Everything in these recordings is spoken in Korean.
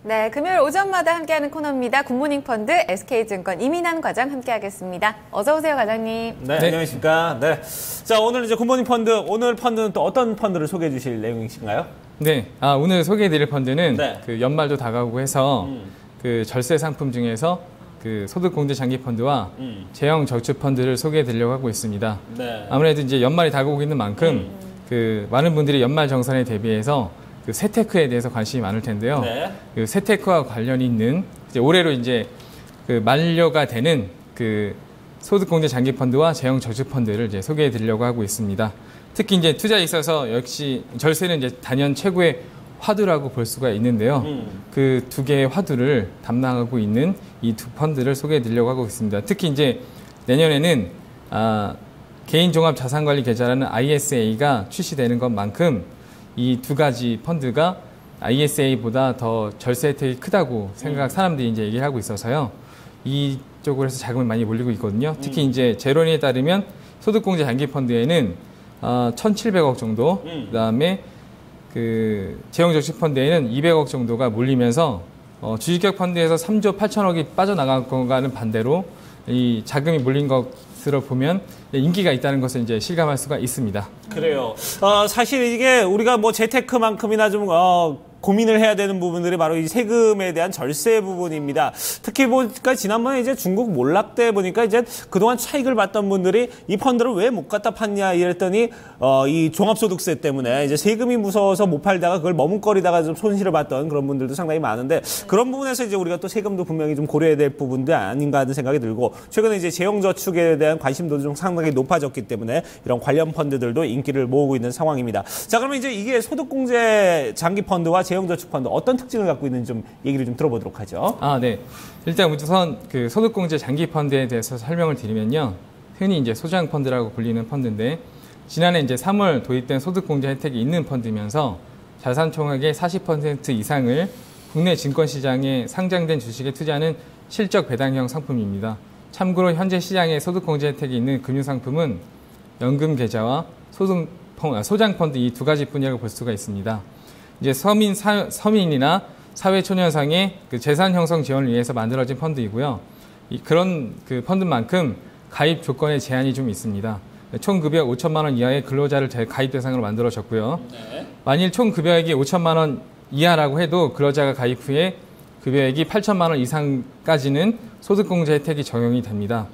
네, 금요일 오전마다 함께하는 코너입니다. 굿모닝 펀드 SK증권 이민환 과장 함께하겠습니다. 어서 오세요, 과장님. 네, 안녕하십니까. 네. 자, 오늘 이제 굿모닝 펀드, 오늘 펀드는 또 어떤 펀드를 소개해 주실 내용이신가요? 네, 오늘 소개해드릴 펀드는 네. 그 연말도 다가오고 해서 그 절세 상품 중에서 그 소득공제 장기 펀드와 제형 저축 펀드를 소개해드리려고 하고 있습니다. 네. 아무래도 이제 연말이 다가오고 있는 만큼 그 많은 분들이 연말 정산에 대비해서 그 세테크에 대해서 관심이 많을 텐데요. 네. 그 세테크와 관련이 있는 이제 올해로 이제 그 만료가 되는 그 소득공제 장기 펀드와 제형 저축 펀드를 이제 소개해 드리려고 하고 있습니다. 특히 이제 투자에 있어서 역시 절세는 이제 단연 최고의 화두라고 볼 수가 있는데요. 그 두 개의 화두를 담당하고 있는 이 두 펀드를 소개해 드리려고 하고 있습니다. 특히 이제 내년에는 개인 종합 자산관리 계좌라는 ISA가 출시되는 것만큼 이 두 가지 펀드가 ISA보다 더 절세 혜택이 크다고 사람들이 이제 얘기를 하고 있어서요. 이쪽으로 해서 자금이 많이 몰리고 있거든요. 특히 이제 제로니에 따르면 소득공제 장기 펀드에는 1,700억 정도, 그다음에 그 제형저축 펀드에는 200억 정도가 몰리면서 주식형 펀드에서 3조 8천억이 빠져나가는 반대로 이 자금이 몰린 것으로 보면 인기가 있다는 것을 이제 실감할 수가 있습니다. 그래요. 사실 이게 우리가 뭐 재테크만큼이나 좀 고민을 해야 되는 부분들이 바로 이 세금에 대한 절세 부분입니다. 특히 보니까 지난번에 이제 중국 몰락 때 보니까 이제 그동안 차익을 봤던 분들이 이 펀드를 왜 못 갖다 팠냐 이랬더니 이 종합소득세 때문에 이제 세금이 무서워서 못 팔다가 그걸 머뭇거리다가 좀 손실을 봤던 그런 분들도 상당히 많은데 그런 부분에서 이제 우리가 또 세금도 분명히 좀 고려해야 될 부분도 아닌가 하는 생각이 들고 최근에 이제 제형저축에 대한 관심도 좀 상당히 높아졌기 때문에 이런 관련 펀드들도 인기를 모으고 있는 상황입니다. 자, 그러면 이제 이게 소득공제 장기 펀드와 제형저축 펀드 어떤 특징을 갖고 있는지 좀 얘기를 좀 들어보도록 하죠. 네. 일단 우선 그 소득공제 장기 펀드에 대해서 설명을 드리면요. 흔히 이제 소장 펀드라고 불리는 펀드인데 지난해 이제 3월 도입된 소득공제 혜택이 있는 펀드면서 자산 총액의 40% 이상을 국내 증권시장에 상장된 주식에 투자하는 실적 배당형 상품입니다. 참고로 현재 시장에 소득공제 혜택이 있는 금융상품은 연금 계좌와 소장 펀드 이 두 가지뿐이라고 볼 수가 있습니다. 이제 서민이나 사회초년상의 그 재산 형성 지원을 위해서 만들어진 펀드이고요. 그런 그 펀드만큼 가입 조건에 제한이 좀 있습니다. 총 급여 5천만 원 이하의 근로자를 가입 대상으로 만들어졌고요. 네. 만일 총 급여액이 5천만 원 이하라고 해도 근로자가 가입 후에 급여액이 8천만 원 이상까지는 소득공제 혜택이 적용이 됩니다.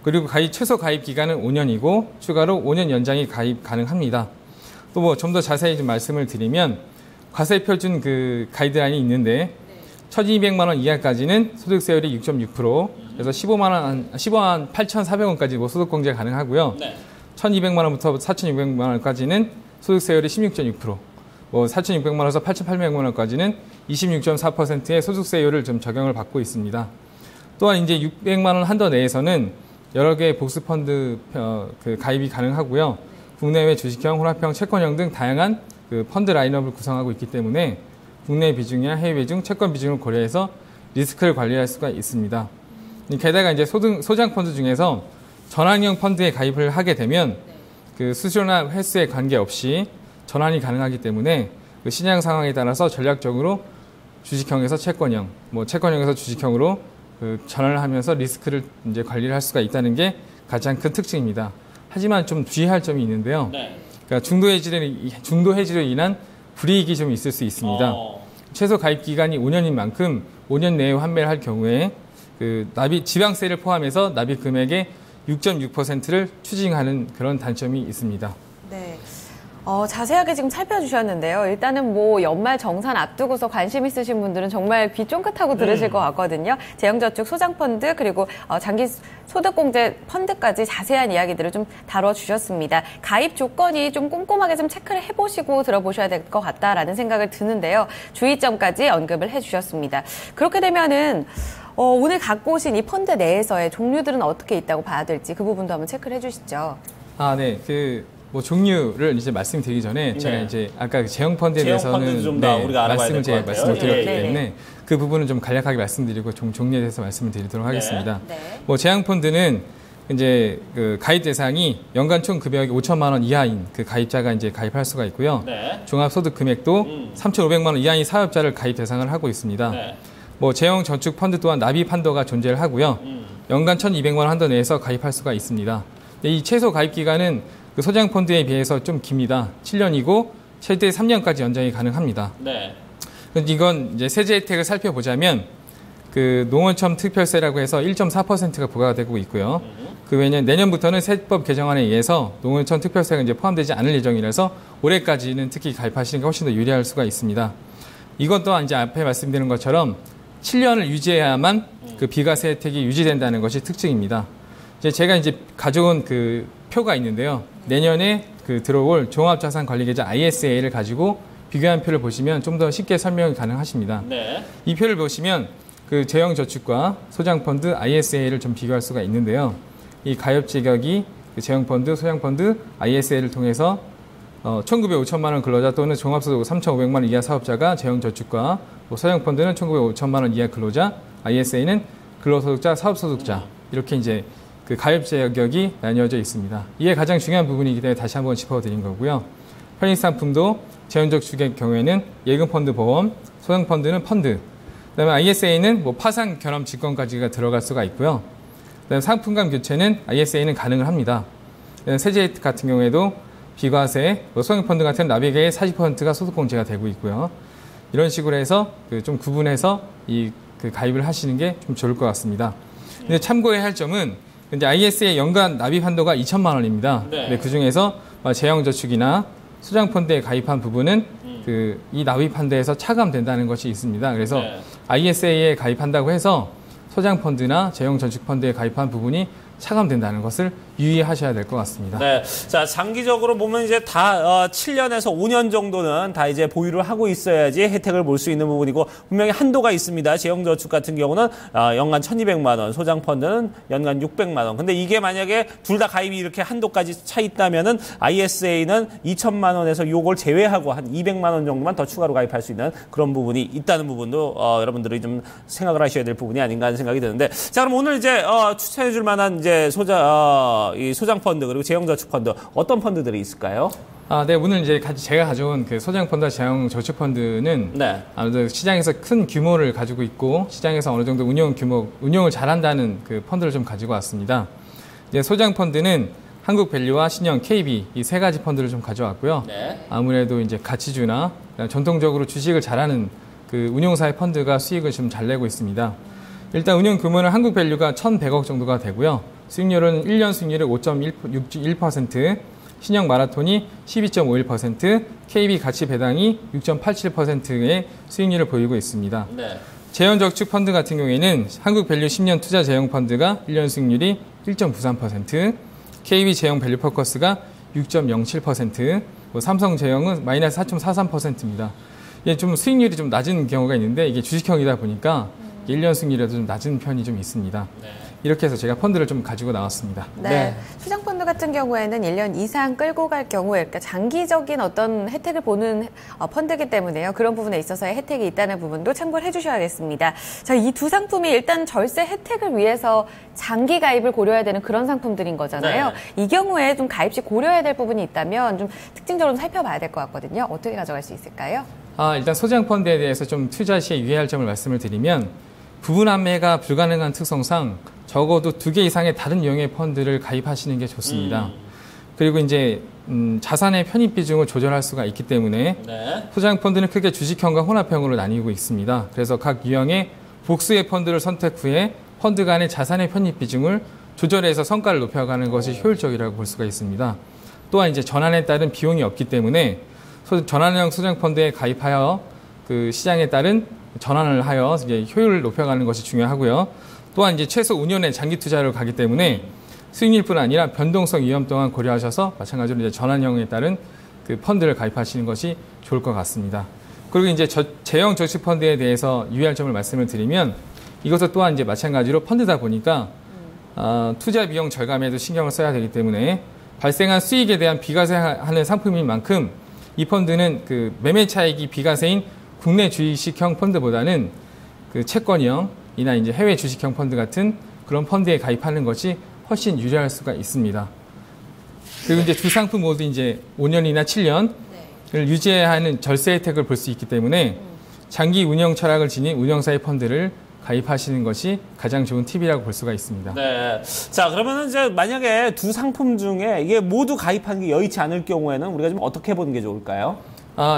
그리고 최소 가입 기간은 5년이고 추가로 5년 연장이 가입 가능합니다. 또 뭐 좀 더 자세히 좀 말씀을 드리면 과세표준 그 가이드라인이 있는데 1,200만 원 이하까지는 소득세율이 6.6%, 그래서 15만 8,400원까지 뭐 소득공제가 가능하고요. 네. 1,200만 원부터 4,600만 원까지는 소득세율이 16.6%, 뭐 4,600만 원에서 8,800만 원까지는 26.4%의 소득세율을 좀 적용을 받고 있습니다. 또한 이제 600만 원 한도 내에서는 여러 개의 복수펀드 그 가입이 가능하고요. 국내외 주식형, 혼합형, 채권형 등 다양한 그 펀드 라인업을 구성하고 있기 때문에 국내 비중이나 해외 비중, 채권 비중을 고려해서 리스크를 관리할 수가 있습니다. 게다가 이제 소장 펀드 중에서 전환형 펀드에 가입을 하게 되면 그 수수료나 횟수에 관계없이 전환이 가능하기 때문에 그 시장 상황에 따라서 전략적으로 주식형에서 채권형, 뭐 채권형에서 주식형으로 그 전환을 하면서 리스크를 이제 관리를 할 수가 있다는 게 가장 큰 특징입니다. 하지만 좀 주의할 점이 있는데요. 네. 그러니까 중도 해지로 인한 불이익이 좀 있을 수 있습니다. 최소 가입 기간이 5년인 만큼 5년 내에 환매를 할 경우에 그 지방세를 포함해서 납입 금액의 6.6%를 추징하는 그런 단점이 있습니다. 네. 자세하게 지금 살펴주셨는데요. 일단은 뭐 연말 정산 앞두고서 관심 있으신 분들은 정말 귀 쫑긋하고 들으실 것 같거든요. 제형저축 소장펀드 그리고 장기 소득공제 펀드까지 자세한 이야기들을 좀 다뤄주셨습니다. 가입 조건이 좀 꼼꼼하게 좀 체크를 해보시고 들어보셔야 될 것 같다라는 생각을 드는데요. 주의점까지 언급을 해주셨습니다. 그렇게 되면은 오늘 갖고 오신 이 펀드 내에서의 종류들은 어떻게 있다고 봐야 될지 그 부분도 한번 체크를 해주시죠. 네. 뭐 종류를 이제 말씀드리기 전에 제가 이제 아까 제형 펀드에 대해서는 우리가 말씀을 드렸기 때문에 그 부분은 좀 간략하게 말씀드리고 종류에 대해서 말씀을 드리도록 하겠습니다. 네. 뭐 제형 펀드는 이제 그 가입 대상이 연간 총 급여액이 5천만 원 이하인 그 가입자가 이제 가입할 수가 있고요. 네. 종합소득 금액도 3,500만 원 이하인 사업자를 가입 대상을 하고 있습니다. 네. 뭐 재형 저축 펀드 또한 납입 한도가 존재를 하고요. 연간 1,200만 원 한도 내에서 가입할 수가 있습니다. 이 최소 가입 기간은 그 소장 펀드에 비해서 좀 깁니다. 7년이고 최대 3년까지 연장이 가능합니다. 네. 이건 이제 세제 혜택을 살펴보자면 그 농어촌 특별세라고 해서 1.4%가 부과가 되고 있고요. 그 외에는 내년부터는 세법 개정안에 의해서 농어촌 특별세가 이제 포함되지 않을 예정이라서 올해까지는 특히 가입하시는 게 훨씬 더 유리할 수가 있습니다. 이것 또한 이제 앞에 말씀드린 것처럼 7년을 유지해야만 그 비과세 혜택이 유지된다는 것이 특징입니다. 제가 이제 가져온 그 표가 있는데요. 내년에 그 들어올 종합자산관리계좌 ISA를 가지고 비교한 표를 보시면 좀 더 쉽게 설명이 가능하십니다. 네. 이 표를 보시면 그 재형저축과 소장펀드 ISA를 좀 비교할 수가 있는데요. 이 가입 자격이 그 재형펀드, 소장펀드 ISA를 통해서 1,900, 5천만 원 근로자 또는 종합소득 3,500만 원 이하 사업자가 재형저축과 소장펀드는 1,900, 5천만 원 이하 근로자, ISA는 근로소득자, 사업소득자 이렇게 이제 그 가입 자격이 나뉘어져 있습니다. 이게 가장 중요한 부분이기 때문에 다시 한번 짚어드린 거고요. 편의상품도 재형저축의 경우에는 예금펀드 보험, 소장펀드는 펀드, 그다음에 ISA는 뭐 파산, 결함, 직권까지가 들어갈 수가 있고요. 그다음에 상품감 교체는 ISA는 가능을 합니다. 세제 혜택 같은 경우에도 비과세, 소형펀드 같은 납입액의 40%가 소득공제가 되고 있고요. 이런 식으로 해서 그 좀 구분해서 그 가입을 하시는 게 좀 좋을 것 같습니다. 근데 참고해야 할 점은 근데 ISA 연간 납입 한도가 2천만 원입니다. 네. 그 중에서 재형저축이나 소장펀드에 가입한 부분은 이 납입 한도에서 차감된다는 것이 있습니다. 그래서 네. ISA에 가입한다고 해서 소장펀드나 재형저축펀드에 가입한 부분이 차감된다는 것을 유의하셔야 될 것 같습니다. 네. 자, 장기적으로 보면 이제 다 7년에서 5년 정도는 다 이제 보유를 하고 있어야지 혜택을 볼 수 있는 부분이고 분명히 한도가 있습니다. 재형저축 같은 경우는 연간 1,200만 원, 소장펀드는 연간 600만 원. 근데 이게 만약에 둘 다 가입이 이렇게 한도까지 차 있다면은 ISA는 2천만 원에서 요걸 제외하고 한 200만 원 정도만 더 추가로 가입할 수 있는 그런 부분이 있다는 부분도 여러분들이 좀 생각을 하셔야 될 부분이 아닌가 하는 생각이 드는데 자, 그럼 오늘 이제 추천해 줄 만한 이제 이 소장펀드 그리고 재형저축펀드 어떤 펀드들이 있을까요? 네, 오늘 이제 제가 가져온 그 소장펀드와 재형저축펀드는 네. 아무래도 시장에서 큰 규모를 가지고 있고 시장에서 어느 정도 운영을 잘한다는 그 펀드를 좀 가지고 왔습니다. 이제 소장펀드는 한국밸류와 신영, KB 이 세 가지 펀드를 좀 가져왔고요. 네. 아무래도 이제 가치주나 전통적으로 주식을 잘하는 그 운용사의 펀드가 수익을 좀 잘 내고 있습니다. 일단 운용 규모는 한국밸류가 1,100억 정도가 되고요. 수익률은 1년 수익률이 5.61%, 신형 마라톤이 12.51%, KB 가치 배당이 6.87%의 수익률을 보이고 있습니다. 네. 재형저축 펀드 같은 경우에는 한국밸류 10년 투자 재형 펀드가 1년 수익률이 1.93%, KB 재형 밸류 포커스가 6.07%, 삼성재형은 마이너스 4.43%입니다. 이게 좀 수익률이 좀 낮은 경우가 있는데 이게 주식형이다 보니까 1년 수익률에도 좀 낮은 편이 좀 있습니다. 네. 이렇게 해서 제가 펀드를 좀 가지고 나왔습니다. 네. 소장펀드 같은 경우에는 1년 이상 끌고 갈 경우에 그러니까 장기적인 어떤 혜택을 보는 펀드이기 때문에요. 그런 부분에 있어서의 혜택이 있다는 부분도 참고를 해주셔야겠습니다. 자, 이 두 상품이 일단 절세 혜택을 위해서 장기 가입을 고려해야 되는 그런 상품들인 거잖아요. 네. 이 경우에 좀 가입 시 고려해야 될 부분이 있다면 좀 특징적으로 살펴봐야 될 것 같거든요. 어떻게 가져갈 수 있을까요? 일단 소장펀드에 대해서 좀 투자 시에 유의할 점을 말씀을 드리면 부분 판매가 불가능한 특성상 적어도 2개 이상의 다른 유형의 펀드를 가입하시는 게 좋습니다. 그리고 이제 자산의 편입 비중을 조절할 수가 있기 때문에 네. 소장펀드는 크게 주식형과 혼합형으로 나뉘고 있습니다. 그래서 각 유형의 복수의 펀드를 선택 후에 펀드 간의 자산의 편입 비중을 조절해서 성과를 높여가는 것이 효율적이라고 볼 수가 있습니다. 또한 이제 전환에 따른 비용이 없기 때문에 전환형 소장펀드에 가입하여 그 시장에 따른 전환을 하여 이제 효율을 높여가는 것이 중요하고요. 또한 이제 최소 5년의 장기 투자를 가기 때문에 수익률뿐 아니라 변동성 위험 또한 고려하셔서 마찬가지로 이제 전환형에 따른 그 펀드를 가입하시는 것이 좋을 것 같습니다. 그리고 이제 재형 저축 펀드에 대해서 유의할 점을 말씀을 드리면 이것도 또한 이제 마찬가지로 펀드다 보니까 투자 비용 절감에도 신경을 써야 되기 때문에 발생한 수익에 대한 비과세하는 상품인 만큼 이 펀드는 그 매매 차익이 비과세인 국내 주식형 펀드보다는 그 채권형이나 이제 해외 주식형 펀드 같은 그런 펀드에 가입하는 것이 훨씬 유리할 수가 있습니다. 그리고 이제 두 상품 모두 이제 5년이나 7년을 유지하는 절세 혜택을 볼 수 있기 때문에 장기 운영 철학을 지닌 운영사의 펀드를 가입하시는 것이 가장 좋은 팁이라고 볼 수가 있습니다. 네. 자, 그러면은 이제 만약에 두 상품 중에 이게 모두 가입하는 게 여의치 않을 경우에는 우리가 좀 어떻게 보는 게 좋을까요?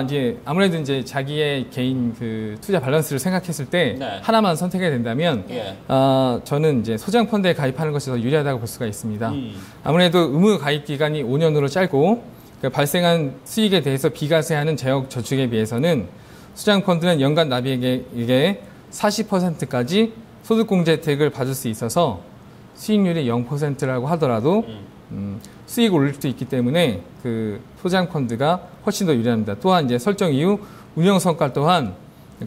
이제 아무래도 이제 자기의 개인 그 투자 밸런스를 생각했을 때 네. 하나만 선택해야 된다면 예. 저는 이제 소장 펀드에 가입하는 것이 더 유리하다고 볼 수가 있습니다. 아무래도 의무 가입 기간이 5년으로 짧고 그러니까 발생한 수익에 대해서 비과세하는 재역 저축에 비해서는 소장 펀드는 연간 납입액의 40%까지 소득공제 혜택을 받을 수 있어서 수익률이 0%라고 하더라도 수익을 올릴 수도 있기 때문에 그 소장 펀드가 훨씬 더 유리합니다. 또한 이제 설정 이후 운영 성과 또한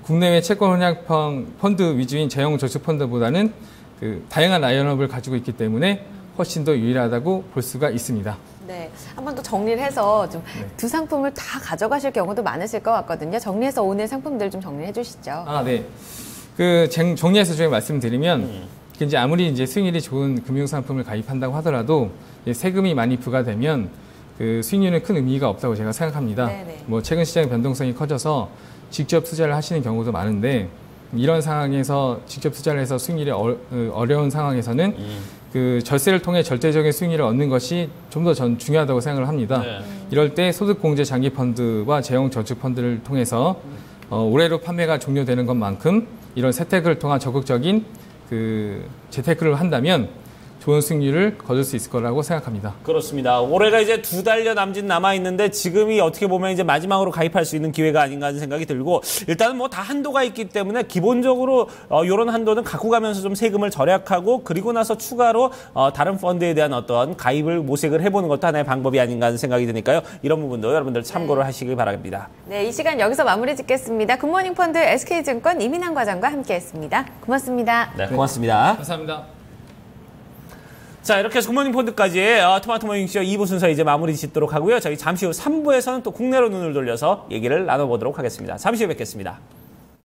국내외 채권 혼약 펀드 위주인 재형 저축 펀드보다는 그 다양한 라인업을 가지고 있기 때문에 훨씬 더 유리하다고 볼 수가 있습니다. 네, 한번 더 정리를 해서 좀 두 상품을 다 가져가실 경우도 많으실 것 같거든요. 정리해서 오늘 상품들 좀 정리해 주시죠. 네. 그 정리해서 좀 말씀드리면 이제 아무리 이제 수익률이 좋은 금융 상품을 가입한다고 하더라도 세금이 많이 부과되면 그 수익률은 큰 의미가 없다고 제가 생각합니다. 네네. 뭐 최근 시장 변동성이 커져서 직접 투자를 하시는 경우도 많은데 이런 상황에서 직접 투자를 해서 수익률이 어려운 상황에서는 그 절세를 통해 절대적인 수익률을 얻는 것이 좀 더 전 중요하다고 생각을 합니다. 네. 이럴 때 소득공제 장기 펀드와 재형 저축 펀드를 통해서 올해로 판매가 종료되는 것만큼 이런 세테크를 통한 적극적인 그 재테크를 한다면 좋은 수익률을 거둘 수 있을 거라고 생각합니다. 그렇습니다. 올해가 이제 2달여 남짓 남아있는데 지금이 어떻게 보면 이제 마지막으로 가입할 수 있는 기회가 아닌가 하는 생각이 들고 일단은 뭐 다 한도가 있기 때문에 기본적으로 이런 한도는 갖고 가면서 좀 세금을 절약하고 그리고 나서 추가로 다른 펀드에 대한 어떤 가입을 모색을 해보는 것도 하나의 방법이 아닌가 하는 생각이 드니까요. 이런 부분도 여러분들 참고를 하시길 바랍니다. 네, 이 시간 여기서 마무리 짓겠습니다. 굿모닝 펀드 SK증권 이민환 과장과 함께했습니다. 고맙습니다. 네, 고맙습니다. 감사합니다. 자, 이렇게 해서 굿모닝 펀드까지 토마토 모닝쇼 2부 순서 이제 마무리 짓도록 하고요. 저희 잠시 후 3부에서는 또 국내로 눈을 돌려서 얘기를 나눠보도록 하겠습니다. 잠시 후에 뵙겠습니다.